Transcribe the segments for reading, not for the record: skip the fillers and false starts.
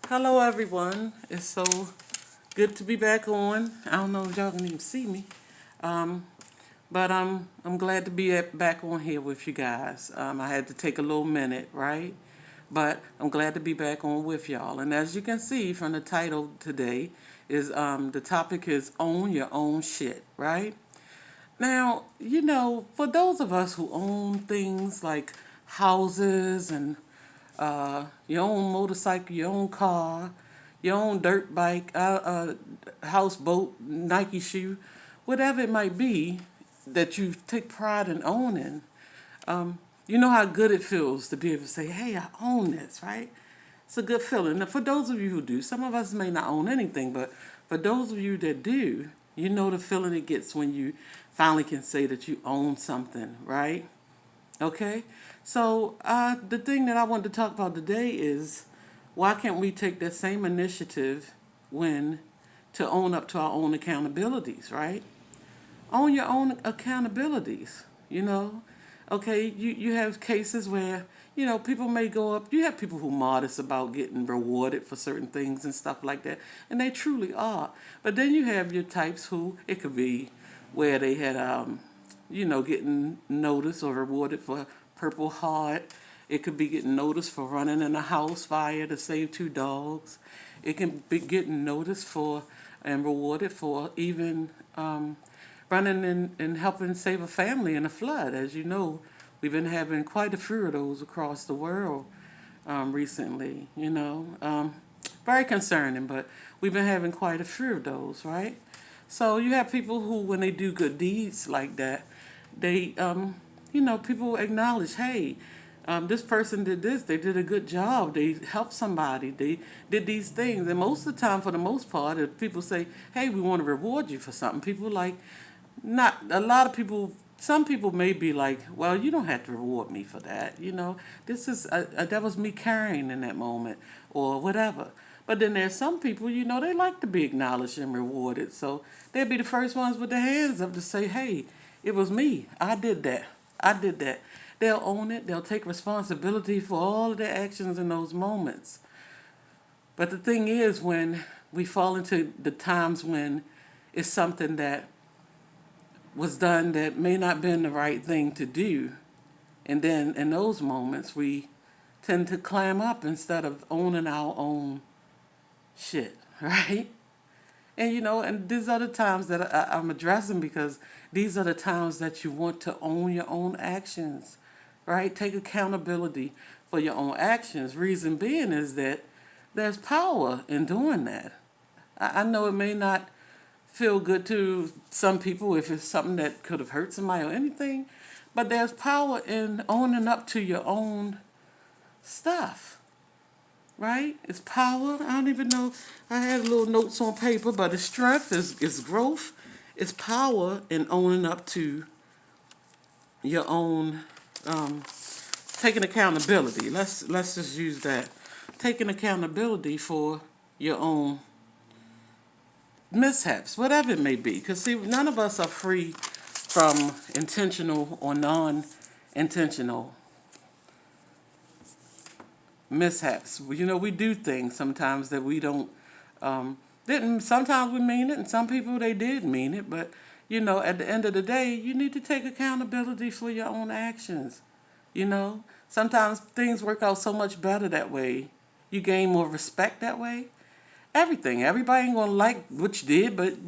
Hello, everyone. It's so good to be back on. I don't know if y'all can even see me, um, but I'm glad to be back on here with you guys. I had to take a little minute, right? But I'm glad to be back on with y'all. And as you can see from the title today, is the topic is own your own shit, right? Now, for those of us who own things like houses and your own motorcycle, your own car, your own dirt bike, houseboat, Nike shoe, whatever it might be that you take pride in owning, you know how good it feels to be able to say, hey, I own this, right? It's a good feeling. Now, for those of you who do, some of us may not own anything, but for those of you that do, you know the feeling it gets when you finally can say that you own something, right? Okay? So, the thing that I want to talk about today is why can't we take that same initiative when to own up to our own accountabilities, right? Own your own accountabilities, you know? Okay, you have cases where, people may go up. You have people who modest about getting rewarded for certain things and stuff like that, and they truly are. But then you have your types who, it could be where they had, getting noticed or rewarded for Purple Heart. It could be getting noticed for running in a house fire to save two dogs. It can be getting noticed for and rewarded for even running and helping save a family in a flood. As you know, we've been having quite a few of those across the world recently, very concerning, but we've been having quite a few of those, right? So you have people who, when they do good deeds like that, they, people acknowledge, hey, this person did this, they did a good job, they helped somebody, they did these things. And most of the time, for the most part, if people say, hey, we want to reward you for something, people like, not a lot of people, some people may be like, well, you don't have to reward me for that, this is that was me caring in that moment or whatever. But then there's some people, they like to be acknowledged and rewarded, so they'll be the first ones with their hands up to say, hey, it was me, I did that. They'll own it, they'll take responsibility for all of their actions in those moments. But the thing is, when we fall into the times when it's something that was done that may not been the right thing to do, and then in those moments we tend to clam up instead of owning our own shit, right? And and these are the times that I'm addressing, because these are the times that you want to own your own actions, right? Take accountability for your own actions. Reason being is that there's power in doing that. I know it may not feel good to some people if it's something that could have hurt somebody or anything, but there's power in owning up to your own stuff, right? It's power. I don't even know. I have little notes on paper, but it's strength, it's growth, it's power in owning up to your own, taking accountability. Let's just use that. Taking accountability for your own mishaps, whatever it may be. Because, see, none of us are free from intentional or non-intentional mishaps. We do things sometimes that we don't, didn't, sometimes we mean it, and some people, they did mean it, but, at the end of the day, you need to take accountability for your own actions. Sometimes things work out so much better that way. You gain more respect that way. Everything. Everybody ain't gonna like what you did, but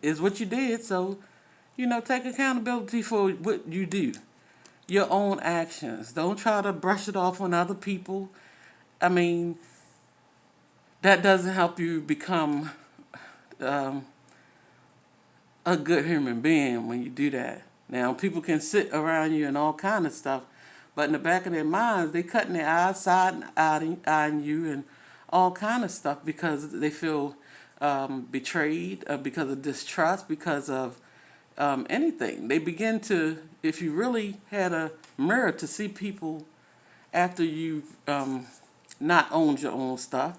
is what you did. So, take accountability for what you do, your own actions. Don't try to brush it off on other people. I mean, that doesn't help you become a good human being when you do that. Now, people can sit around you and all kind of stuff, but in the back of their minds, they cutting their eyes side and eyeing you and all kind of stuff, because they feel betrayed, because of distrust, because of anything. They begin to, if you really had a mirror to see people after you've not owned your own stuff,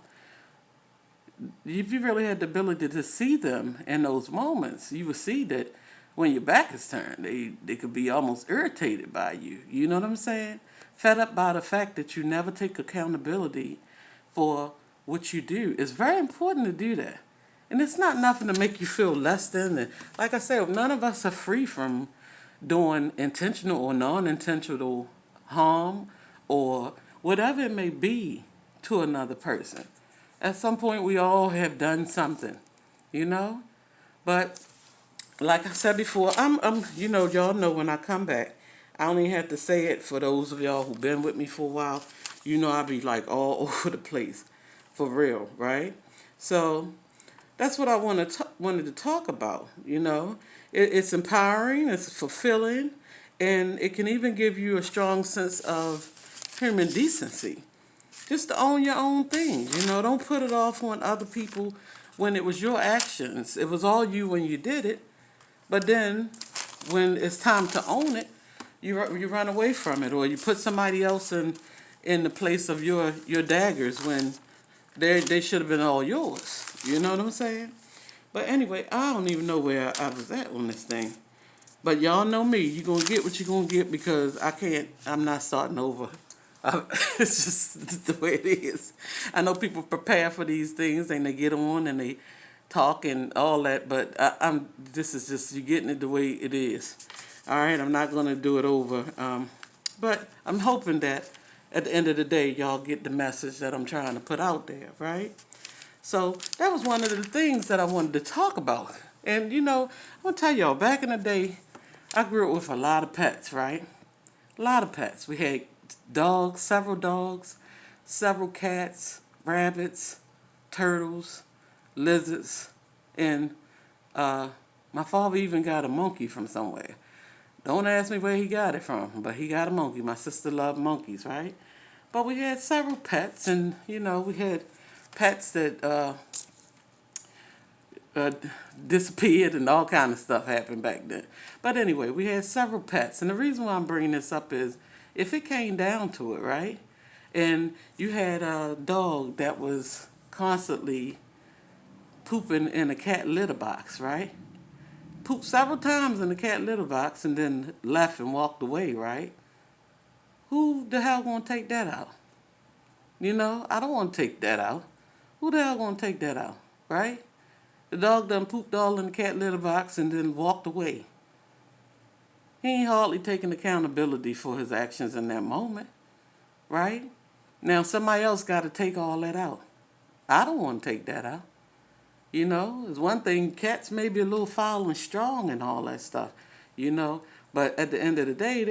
if you really had the ability to see them in those moments, you would see that when your back is turned, they could be almost irritated by you. You know what I'm saying? Fed up by the fact that you never take accountability for what you do. It's very important to do that. And it's not nothing to make you feel less than. And like I said, none of us are free from doing intentional or non-intentional harm or whatever it may be to another person. At some point, we all have done something, you know? But like I said before, y'all know when I come back, I only have to say it for those of y'all who've been with me for a while. You know, I be like all over the place, for real, right? So that's what I wanted to talk about. You know, it's empowering, it's fulfilling, and it can even give you a strong sense of human decency. Just to own your own thing. You know, don't put it off on other people when it was your actions. It was all you when you did it. But then when it's time to own it, you run away from it, or you put somebody else in the place of your daggers when they should have been all yours. You know what I'm saying? But anyway, I don't even know where I was at on this thing. But y'all know me. You're going to get what you're going to get because I'm not starting over. It's just the way it is. I know people prepare for these things and they get on and they talk and all that, but this is just, you're getting it the way it is. All right, I'm not going to do it over. But I'm hoping that at the end of the day, y'all get the message that I'm trying to put out there, right? So that was one of the things that I wanted to talk about. And, you know, I'm going to tell y'all, back in the day, I grew up with a lot of pets, right? A lot of pets. We had dogs, several cats, rabbits, turtles, lizards, and my father even got a monkey from somewhere. Don't ask me where he got it from, but he got a monkey. My sister loved monkeys, right? But we had several pets, and, you know, we had pets that disappeared and all kind of stuff happened back then. But anyway, we had several pets, and the reason why I'm bringing this up is if it came down to it, right, and you had a dog that was constantly pooping in a cat litter box, right? Pooped several times in the cat litter box and then left and walked away, right? Who the hell gonna take that out? You know, I don't want to take that out. Who the hell gonna take that out, right? The dog done pooped all in the cat litter box and then walked away. He ain't hardly taking accountability for his actions in that moment, right? Now somebody else got to take all that out. I don't want to take that out. You know, it's one thing, cats may be a little foul and strong and all that stuff, you know, but at the end of the day,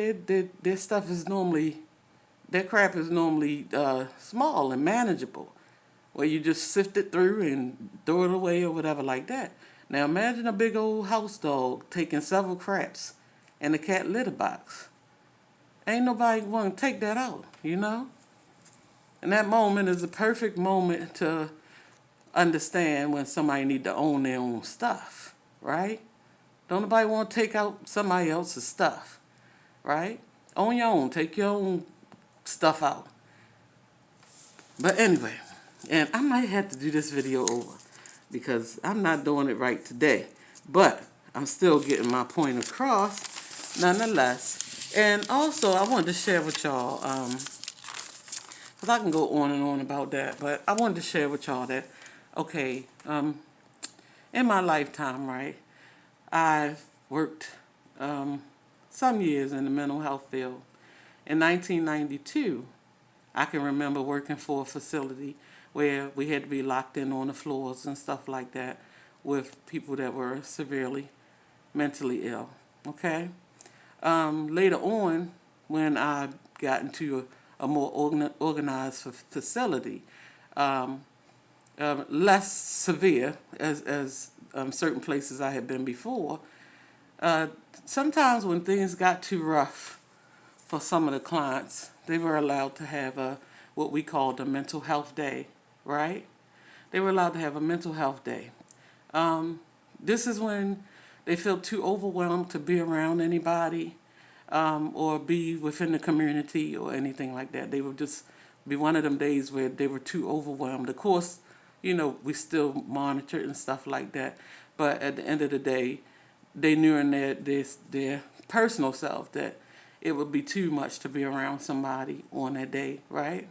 their stuff is normally, their crap is normally small and manageable, where you just sift it through and throw it away or whatever like that. Now imagine a big old house dog taking several craps in a cat litter box. Ain't nobody want to take that out, you know? And that moment is the perfect moment to understand when somebody need to own their own stuff, right? Don't nobody want to take out somebody else's stuff, right? Own your own. Take your own stuff out. But anyway, and I might have to do this video over because I'm not doing it right today. But I'm still getting my point across nonetheless. And also, I wanted to share with y'all, because I can go on and on about that, but I wanted to share with y'all that, okay, in my lifetime, right, I've worked some years in the mental health field. In 1992, I can remember working for a facility where we had to be locked in on the floors and stuff like that with people that were severely mentally ill, okay? Later on, when I got into a more organized facility, less severe as certain places I had been before, sometimes when things got too rough for some of the clients, they were allowed to have what we called a mental health day, right? They were allowed to have a mental health day. This is when they feel too overwhelmed to be around anybody or be within the community or anything like that. They would just be one of them days where they were too overwhelmed. Of course, you know, we still monitored and stuff like that, but at the end of the day, they knew in their personal self that it would be too much to be around somebody on that day, right?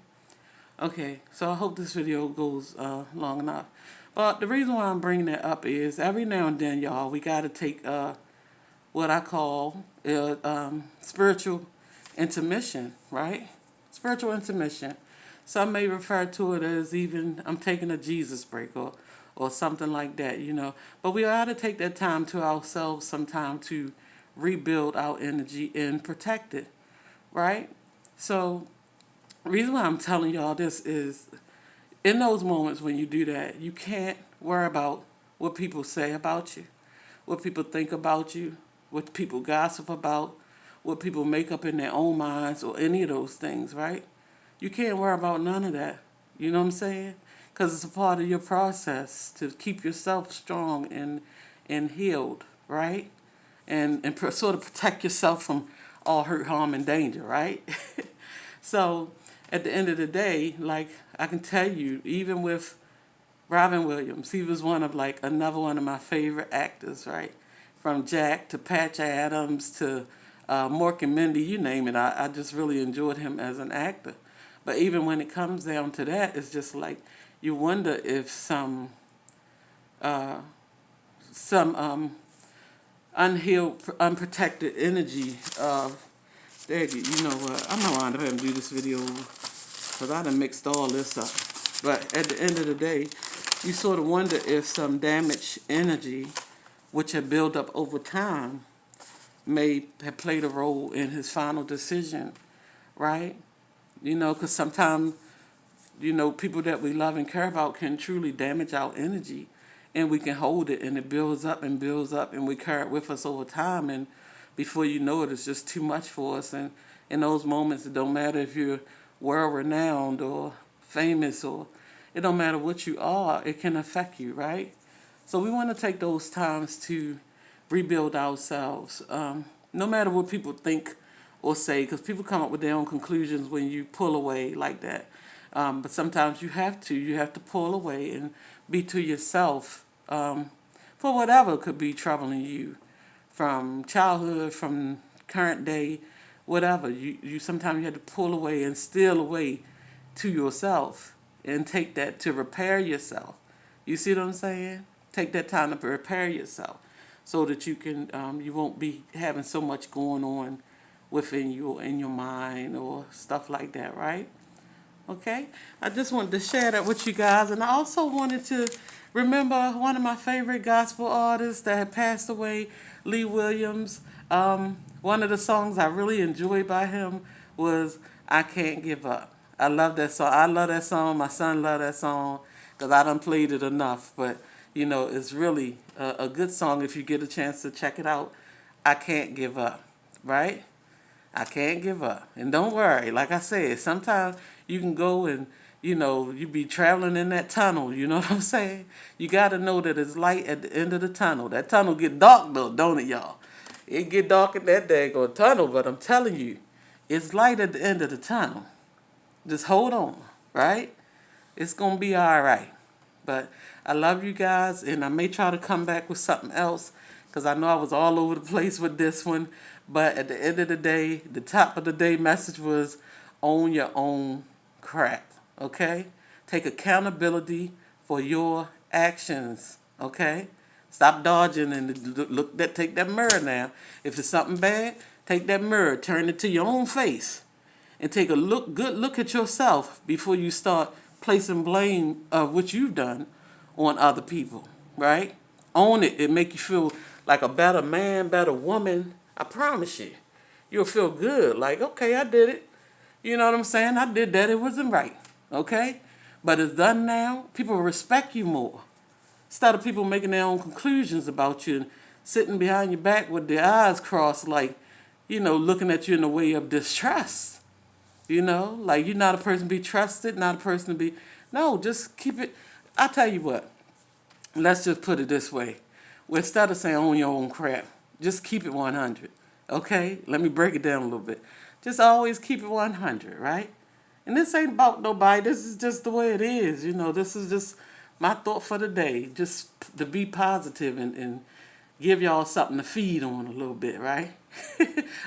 Okay, so I hope this video goes long enough. But the reason why I'm bringing that up is every now and then, y'all, we got to take what I call spiritual intermission, right? Spiritual intermission. Some may refer to it as even I'm taking a Jesus break or something like that, you know. But we ought to take that time to ourselves sometime to rebuild our energy and protect it, right? So the reason why I'm telling y'all this is in those moments when you do that, you can't worry about what people say about you, what people think about you, what people gossip about, what people make up in their own minds, or any of those things, right? You can't worry about none of that. You know what I'm saying? Because it's a part of your process to keep yourself strong and healed, right? And sort of protect yourself from all hurt, harm, and danger, right? So at the end of the day, like I can tell you, even with Robin Williams, he was one of like another one of my favorite actors, right? From Jack to Patch Adams to Mork and Mindy, you name it. I just really enjoyed him as an actor. But even when it comes down to that, it's just like you wonder if some unhealed, unprotected energy of, you know what, I'm not going to have to do this video because I done mixed all this up. But at the end of the day, you sort of wonder if some damaged energy, which had built up over time, may have played a role in his final decision, right? You know, because sometimes, you know, people that we love and care about can truly damage our energy, and we can hold it, and it builds up, and we carry it with us over time, and before you know it, it's just too much for us. And in those moments, it don't matter if you're world-renowned or famous, or it don't matter what you are, it can affect you, right? So we want to take those times to rebuild ourselves, no matter what people think or say, because people come up with their own conclusions when you pull away like that. But sometimes you have to pull away and be to yourself for whatever could be troubling you, from childhood, from current day, whatever. You sometimes you have to pull away and steal away to yourself and take that to repair yourself. You see what I'm saying? Take that time to prepare yourself so that you can you won't be having so much going on within you in your mind or stuff like that, right? Okay, I just wanted to share that with you guys, and I also wanted to remember one of my favorite gospel artists that had passed away, Lee Williams. One of the songs I really enjoyed by him was "I Can't Give Up." I love that song. I love that song. My son loved that song because I done played it enough. But you know, it's really a good song if you get a chance to check it out. I can't give up, right? I can't give up. And don't worry, like I said, sometimes you can go and, you know, you be traveling in that tunnel, you know what I'm saying? You got to know that it's light at the end of the tunnel. That tunnel get dark though, don't it, y'all? It get dark in that daggone tunnel, but I'm telling you, it's light at the end of the tunnel. Just hold on, right? It's going to be all right. But I love you guys, and I may try to come back with something else because I know I was all over the place with this one. But at the end of the day, the top of the day message was own your own crap, okay? Take accountability for your actions, okay? Stop dodging and take that mirror now. If it's something bad, take that mirror, turn it to your own face, and take a good look at yourself before you start placing blame of what you've done on other people, right? Own it. It make you feel like a better man, better woman. I promise you. You'll feel good. Like, okay, I did it. You know what I'm saying? I did that. It wasn't right. Okay? But it's done now. People respect you more. Instead of people making their own conclusions about you and sitting behind your back with their eyes crossed like, you know, looking at you in a way of distrust. You know, like you're not a person to be trusted, not a person to be... No, just keep it... I'll tell you what. Let's just put it this way. Well, instead of saying own your own crap, just keep it 100. Okay? Let me break it down a little bit. Just always keep it 100, right? And this ain't about nobody. This is just the way it is. You know, this is just my thought for the day. Just to be positive and give y'all something to feed on a little bit, right?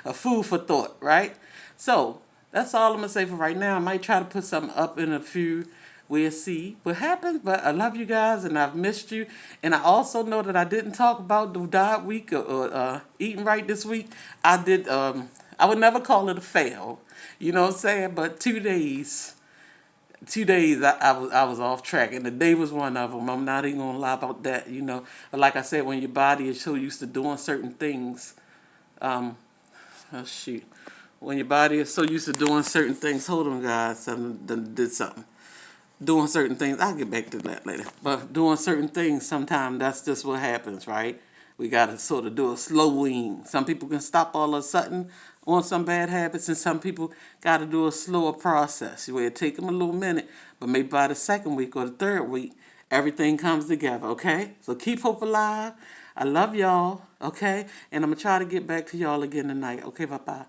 A food for thought, right? So, That's all I'm gonna say for right now. I might try to put something up in a few. We'll see what happens. But I love you guys, and I've missed you. And I also know that I didn't talk about the diet week or eating right this week. I did. I would never call it a fail. You know what I'm saying? But 2 days. 2 days I was off track, and the day was one of them. I'm not even gonna lie about that, you know. But like I said, when your body is so used to doing certain things, um, oh shoot, when your body is so used to doing certain things, hold on, guys, I did something. Doing certain things, I'll get back to that later. But doing certain things, sometimes that's just what happens, right? We gotta sort of do a slow wean. Some people can stop all of a sudden on some bad habits, and some people gotta do a slower process where it take them a little minute, but maybe by the second week or the third week, everything comes together, okay? So keep hope alive. I love y'all, okay? And I'm gonna try to get back to y'all again tonight. Okay, bye-bye.